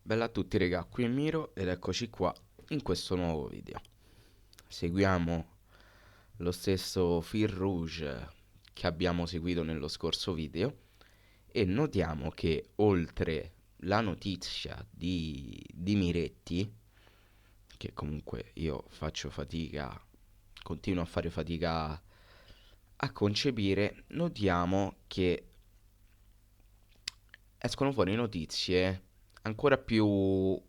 Bella a tutti raga, qui è Miro ed eccoci qua in questo nuovo video. Seguiamo lo stesso fil rouge che abbiamo seguito nello scorso video e notiamo che oltre la notizia di Miretti, che comunque io faccio fatica, continuo a fare fatica a concepire, notiamo che escono fuori notizie ancora più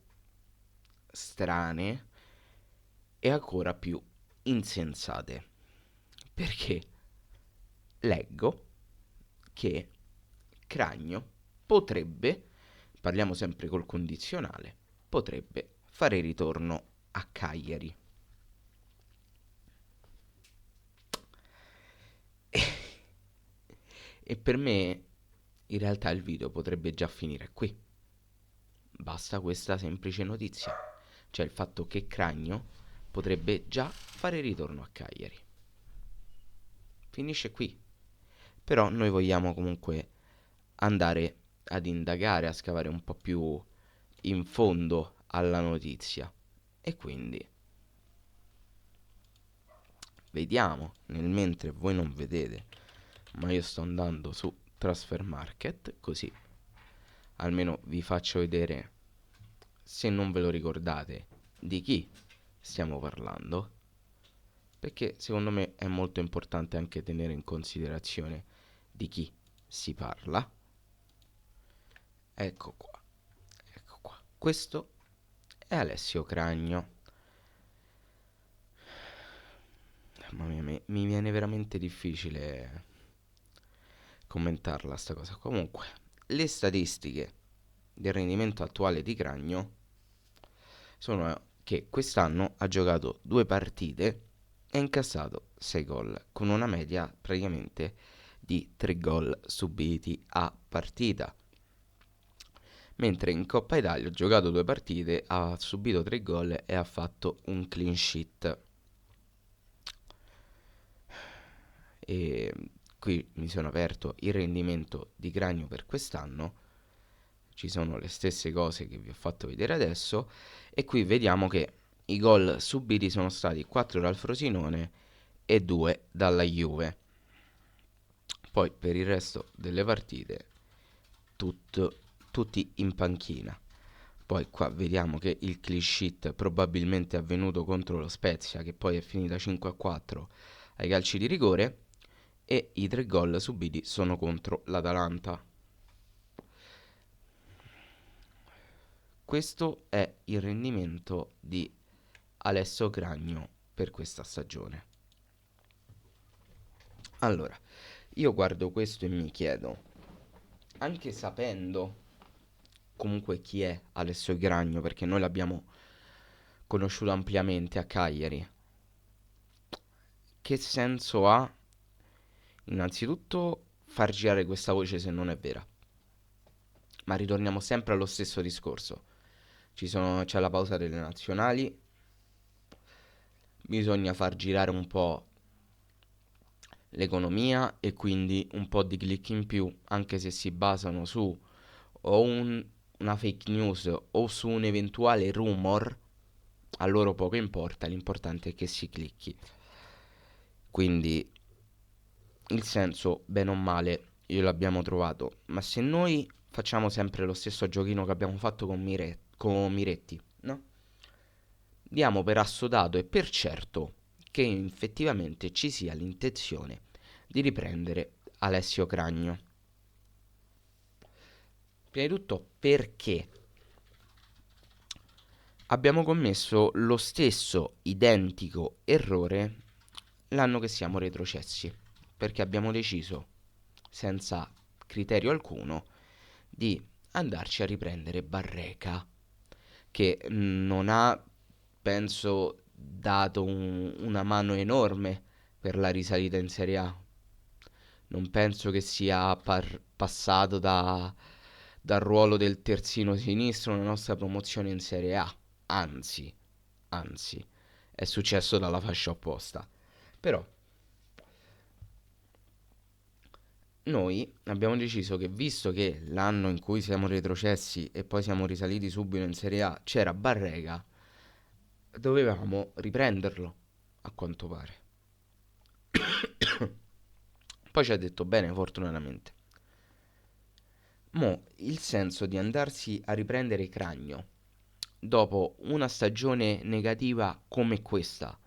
strane e ancora più insensate. Perché leggo che Cragno potrebbe, parliamo sempre col condizionale, potrebbe fare ritorno a Cagliari. E per me in realtà il video potrebbe già finire qui. Basta questa semplice notizia, cioè il fatto che Cragno potrebbe già fare ritorno a Cagliari. Finisce qui. Però noi vogliamo comunque andare ad indagare, a scavare un po' più in fondo alla notizia. E quindi vediamo, nel mentre voi non vedete, ma io sto andando su Transfer Market, così almeno vi faccio vedere, se non ve lo ricordate, di chi stiamo parlando. Perché secondo me è molto importante anche tenere in considerazione di chi si parla. Ecco qua, ecco qua. Questo è Alessio Cragno. Mamma mia, mi viene veramente difficile commentarla sta cosa. Comunque, le statistiche del rendimento attuale di Cragno sono che quest'anno ha giocato 2 partite e ha incassato 6 gol, con una media praticamente di 3 gol subiti a partita. Mentre in Coppa Italia ha giocato 2 partite, ha subito 3 gol e ha fatto un clean sheet. E qui mi sono aperto il rendimento di Cragno per quest'anno. Ci sono le stesse cose che vi ho fatto vedere adesso. E qui vediamo che i gol subiti sono stati 4 dal Frosinone e 2 dalla Juve. Poi per il resto delle partite tutti in panchina. Poi qua vediamo che il clean sheet probabilmente è avvenuto contro lo Spezia, che poi è finita 5-4 ai calci di rigore, e i 3 gol subiti sono contro l'Atalanta. Questo è il rendimento di Alessio Cragno per questa stagione. Allora, io guardo questo e mi chiedo, anche sapendo comunque chi è Alessio Cragno, perché noi l'abbiamo conosciuto ampiamente a Cagliari, che senso ha innanzitutto far girare questa voce se non è vera? Ma ritorniamo sempre allo stesso discorso. C'è la pausa delle nazionali, bisogna far girare un po' l'economia e quindi un po' di click in più, anche se si basano su o una fake news o su un eventuale rumor, a loro poco importa, l'importante è che si clicchi. Quindi il senso, bene o male, io l'abbiamo trovato. Ma se noi facciamo sempre lo stesso giochino che abbiamo fatto con Miretti, no? Diamo per assodato e per certo che effettivamente ci sia l'intenzione di riprendere Alessio Cragno. Prima di tutto perché abbiamo commesso lo stesso identico errore l'anno che siamo retrocessi, perché abbiamo deciso senza criterio alcuno di andarci a riprendere Barreca, che non ha, penso, dato una mano enorme per la risalita in Serie A. Non penso che sia passato dal ruolo del terzino sinistro nella nostra promozione in Serie A. Anzi, anzi, è successo dalla fascia opposta. Però Noi abbiamo deciso che visto che l'anno in cui siamo retrocessi e poi siamo risaliti subito in Serie A c'era Barrega, dovevamo riprenderlo, a quanto pare. Poi ci ha detto bene, fortunatamente. Mo' il senso di andarsi a riprendere Cragno dopo una stagione negativa come questa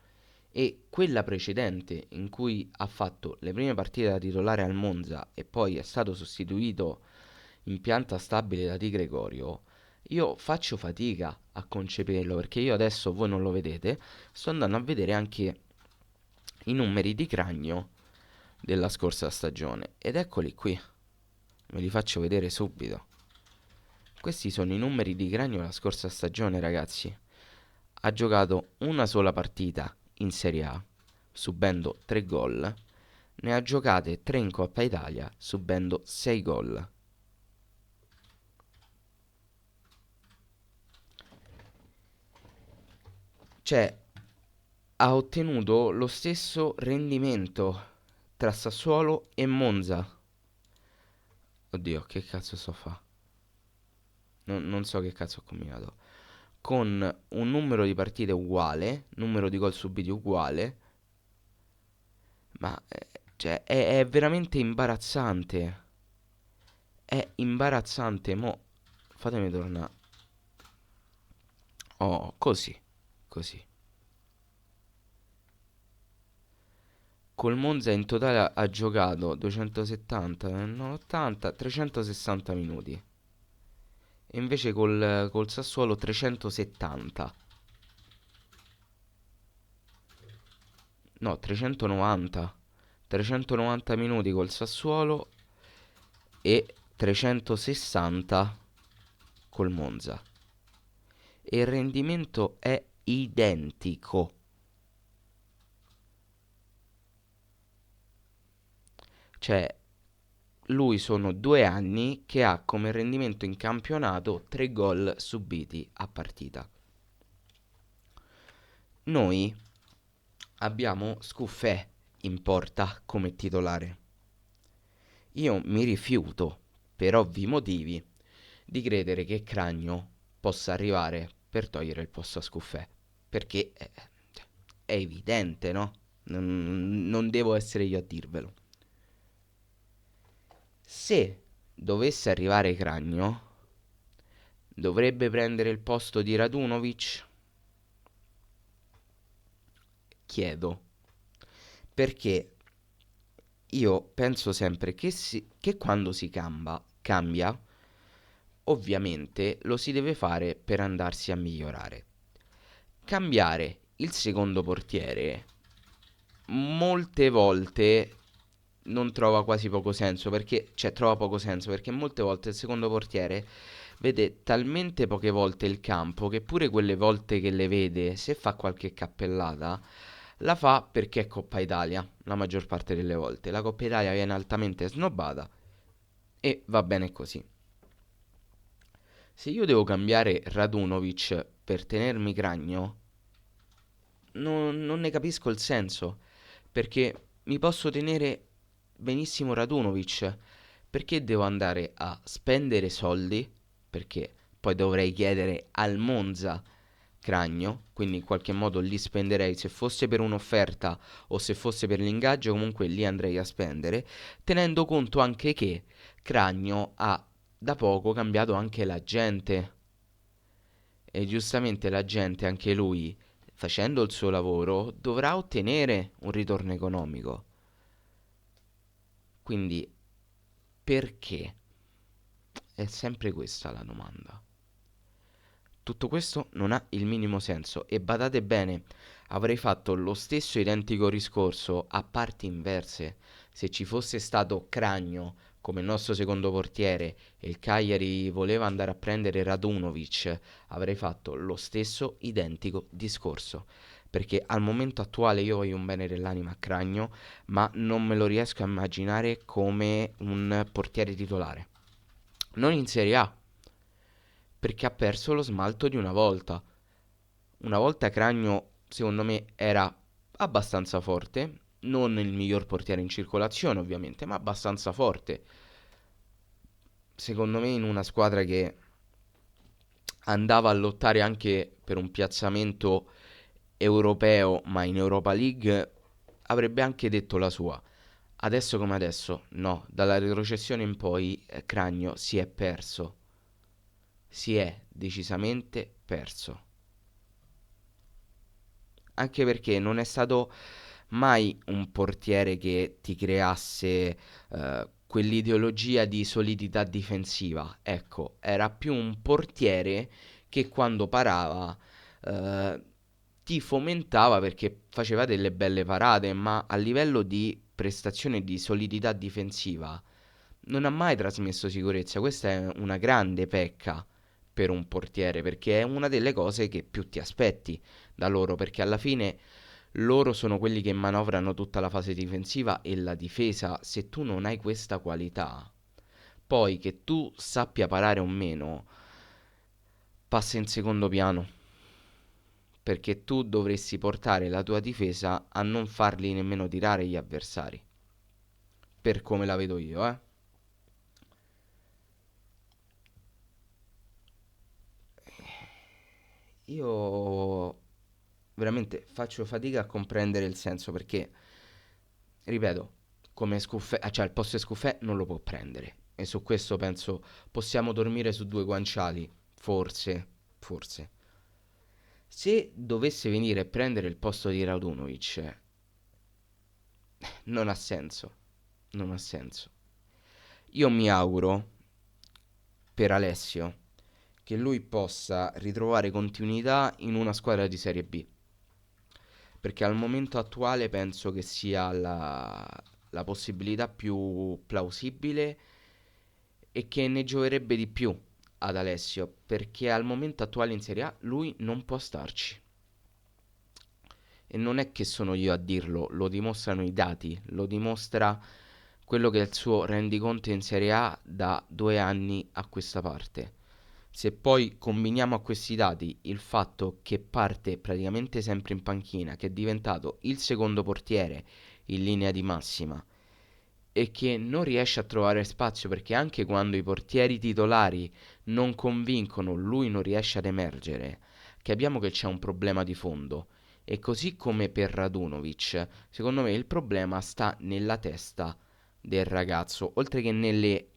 e quella precedente in cui ha fatto le prime partite da titolare al Monza e poi è stato sostituito in pianta stabile da Di Gregorio, io faccio fatica a concepirlo perché io adesso, voi non lo vedete, sto andando a vedere anche i numeri di Cragno della scorsa stagione ed eccoli qui, ve li faccio vedere subito. Questi sono i numeri di Cragno della scorsa stagione, ragazzi. Ha giocato una sola partita in Serie A, subendo 3 gol. Ne ha giocate 3 in Coppa Italia, subendo 6 gol. Cioè, ha ottenuto lo stesso rendimento tra Sassuolo e Monza. Oddio, che cazzo sto a fa? Non so che cazzo ho combinato. Con un numero di partite uguale, numero di gol subiti uguale, ma cioè, è veramente imbarazzante. È imbarazzante. Mo' fatemi tornare. Oh, così. Così. Col Monza in totale ha giocato 270, no, 80, 360 minuti. E invece col Sassuolo 370. No, 390. 390 minuti col Sassuolo e 360 col Monza. E il rendimento è identico. Cioè, lui sono 2 anni che ha come rendimento in campionato 3 gol subiti a partita. Noi abbiamo Scuffè in porta come titolare. Io mi rifiuto, per ovvi motivi, di credere che Cragno possa arrivare per togliere il posto a Scuffè. Perché è evidente, no? Non devo essere io a dirvelo. Se dovesse arrivare Cragno, dovrebbe prendere il posto di Radunovic? Chiedo. Perché io penso sempre che quando si cambia, ovviamente lo si deve fare per andarsi a migliorare. Cambiare il secondo portiere molte volte non trova quasi poco senso perché, cioè, trova poco senso perché molte volte il secondo portiere vede talmente poche volte il campo che pure quelle volte che le vede, se fa qualche cappellata, la fa perché è Coppa Italia, la maggior parte delle volte. La Coppa Italia viene altamente snobbata e va bene così. Se io devo cambiare Radunovic per tenermi Cragno, non ne capisco il senso, perché mi posso tenere benissimo Radunovic, perché devo andare a spendere soldi, perché poi dovrei chiedere al Monza Cragno, quindi in qualche modo lì spenderei, se fosse per un'offerta o se fosse per l'ingaggio, comunque lì andrei a spendere, tenendo conto anche che Cragno ha da poco cambiato anche la gente e giustamente la gente, anche lui, facendo il suo lavoro, dovrà ottenere un ritorno economico. Quindi perché? È sempre questa la domanda. Tutto questo non ha il minimo senso e badate bene, avrei fatto lo stesso identico discorso a parti inverse se ci fosse stato Cragno come nostro secondo portiere e il Cagliari voleva andare a prendere Radunovic, avrei fatto lo stesso identico discorso. Perché al momento attuale io voglio un bene dell'anima a Cragno, ma non me lo riesco a immaginare come un portiere titolare. Non in Serie A, perché ha perso lo smalto di una volta. Una volta Cragno, secondo me, era abbastanza forte non il miglior portiere in circolazione, ovviamente, ma abbastanza forte. Secondo me in una squadra che andava a lottare anche per un piazzamento europeo, ma in Europa League avrebbe anche detto la sua. Adesso come adesso, no, dalla retrocessione in poi Cragno si è perso, si è decisamente perso. Anche perché non è stato mai un portiere che ti creasse quell'ideologia di solidità difensiva. Ecco, era più un portiere che quando parava eh, ti fomentava perché faceva delle belle parate, ma a livello di prestazione di solidità difensiva non ha mai trasmesso sicurezza. Questa è una grande pecca per un portiere perché è una delle cose che più ti aspetti da loro, perché alla fine loro sono quelli che manovrano tutta la fase difensiva e la difesa. Se tu non hai questa qualità, poi che tu sappia parare o meno, passa in secondo piano, perché tu dovresti portare la tua difesa a non farli nemmeno tirare gli avversari, per come la vedo io, eh. Io veramente faccio fatica a comprendere il senso perché, ripeto, come Scuffè, cioè il posto di Scuffè non lo può prendere. E su questo penso possiamo dormire su due guanciali. Forse, forse. Se dovesse venire a prendere il posto di Radunovic, non ha senso. Non ha senso. Io mi auguro per Alessio che lui possa ritrovare continuità in una squadra di Serie B. Perché al momento attuale penso che sia la possibilità più plausibile e che ne gioverebbe di più ad Alessio, perché al momento attuale in Serie A lui non può starci. E non è che sono io a dirlo, lo dimostrano i dati, lo dimostra quello che è il suo rendiconto in Serie A da 2 anni a questa parte. Se poi combiniamo a questi dati il fatto che parte praticamente sempre in panchina, che è diventato il secondo portiere in linea di massima e che non riesce a trovare spazio perché anche quando i portieri titolari non convincono, lui non riesce ad emergere, capiamo che c'è un problema di fondo. E così come per Radunovic, secondo me il problema sta nella testa del ragazzo, oltre che nelle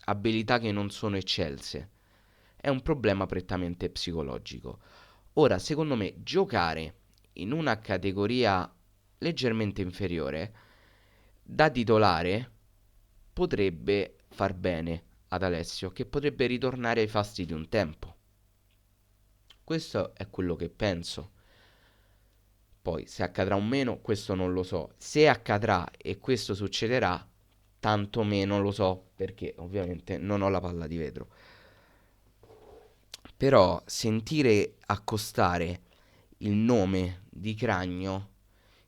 abilità che non sono eccelse. È un problema prettamente psicologico. Ora, secondo me, giocare in una categoria leggermente inferiore da titolare potrebbe far bene ad Alessio, che potrebbe ritornare ai fasti di un tempo. Questo è quello che penso. Poi, se accadrà o meno, questo non lo so. Se accadrà e questo succederà, tanto meno lo so, perché ovviamente non ho la palla di vetro. Però sentire accostare il nome di Cragno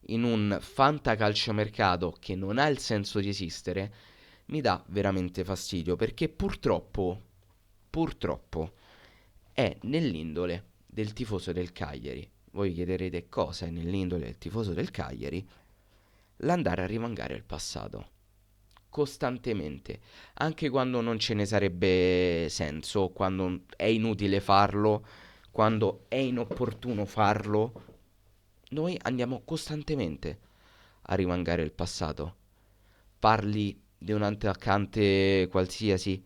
in un fantacalciomercato che non ha il senso di esistere mi dà veramente fastidio perché purtroppo è nell'indole del tifoso del Cagliari. Voi chiederete cosa è nell'indole del tifoso del Cagliari? L'andare a rimangare il passato costantemente, anche quando non ce ne sarebbe senso, quando è inutile farlo, quando è inopportuno farlo, noi andiamo costantemente a rimangare il passato. Parli di un attaccante qualsiasi,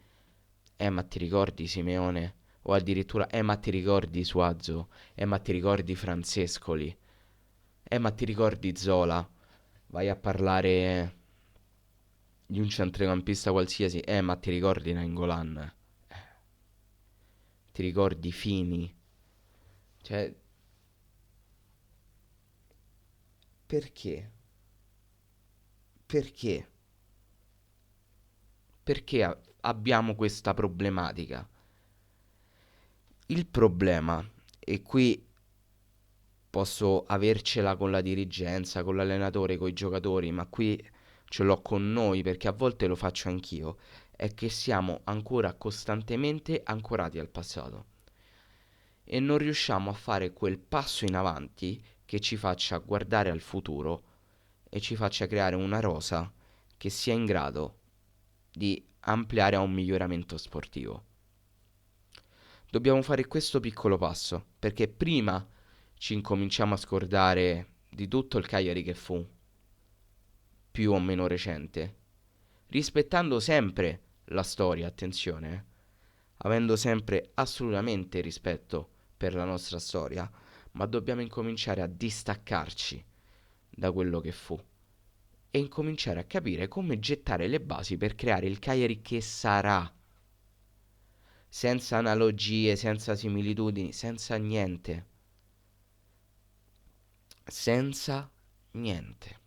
ma ti ricordi Simeone? O addirittura, ma ti ricordi Suazo? Ma ti ricordi Francescoli? Ma ti ricordi Zola? Vai a parlare di un centrocampista qualsiasi, ma ti ricordi Nainggolan? Ti ricordi Fini? Cioè, perché? Perché? Perché abbiamo questa problematica? Il problema, e qui posso avercela con la dirigenza, con l'allenatore, con i giocatori, ma qui ce l'ho con noi perché a volte lo faccio anch'io, è che siamo ancora costantemente ancorati al passato e non riusciamo a fare quel passo in avanti che ci faccia guardare al futuro e ci faccia creare una rosa che sia in grado di ampliare a un miglioramento sportivo. Dobbiamo fare questo piccolo passo, perché prima ci incominciamo a scordare di tutto il Cagliari che fu più o meno recente, rispettando sempre la storia, attenzione, avendo sempre assolutamente rispetto per la nostra storia, ma dobbiamo incominciare a distaccarci da quello che fu e incominciare a capire come gettare le basi per creare il Cagliari che sarà, senza analogie, senza similitudini, senza niente, senza niente,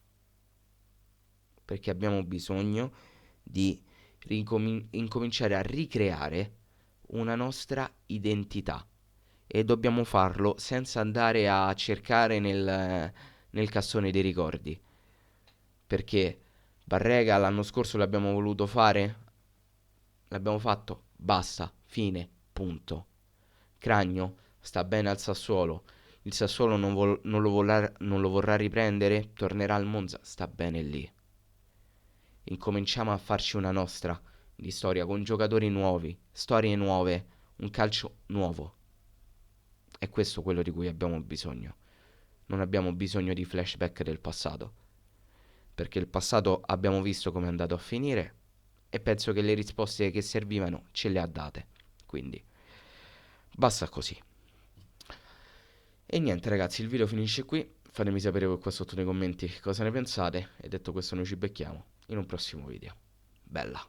perché abbiamo bisogno di incominciare a ricreare una nostra identità e dobbiamo farlo senza andare a cercare nel cassone dei ricordi, perché Barrega l'anno scorso l'abbiamo voluto fare, l'abbiamo fatto, basta, fine, punto. Cragno sta bene al Sassuolo, il Sassuolo non lo vorrà riprendere, tornerà al Monza, sta bene lì. Incominciamo a farci una nostra di storia con giocatori nuovi, storie nuove, un calcio nuovo. È questo quello di cui abbiamo bisogno. Non abbiamo bisogno di flashback del passato, perché il passato abbiamo visto come è andato a finire e penso che le risposte che servivano ce le ha date. Quindi basta così. E niente ragazzi, il video finisce qui. Fatemi sapere qua sotto nei commenti cosa ne pensate. E detto questo noi ci becchiamo in un prossimo video. Bella.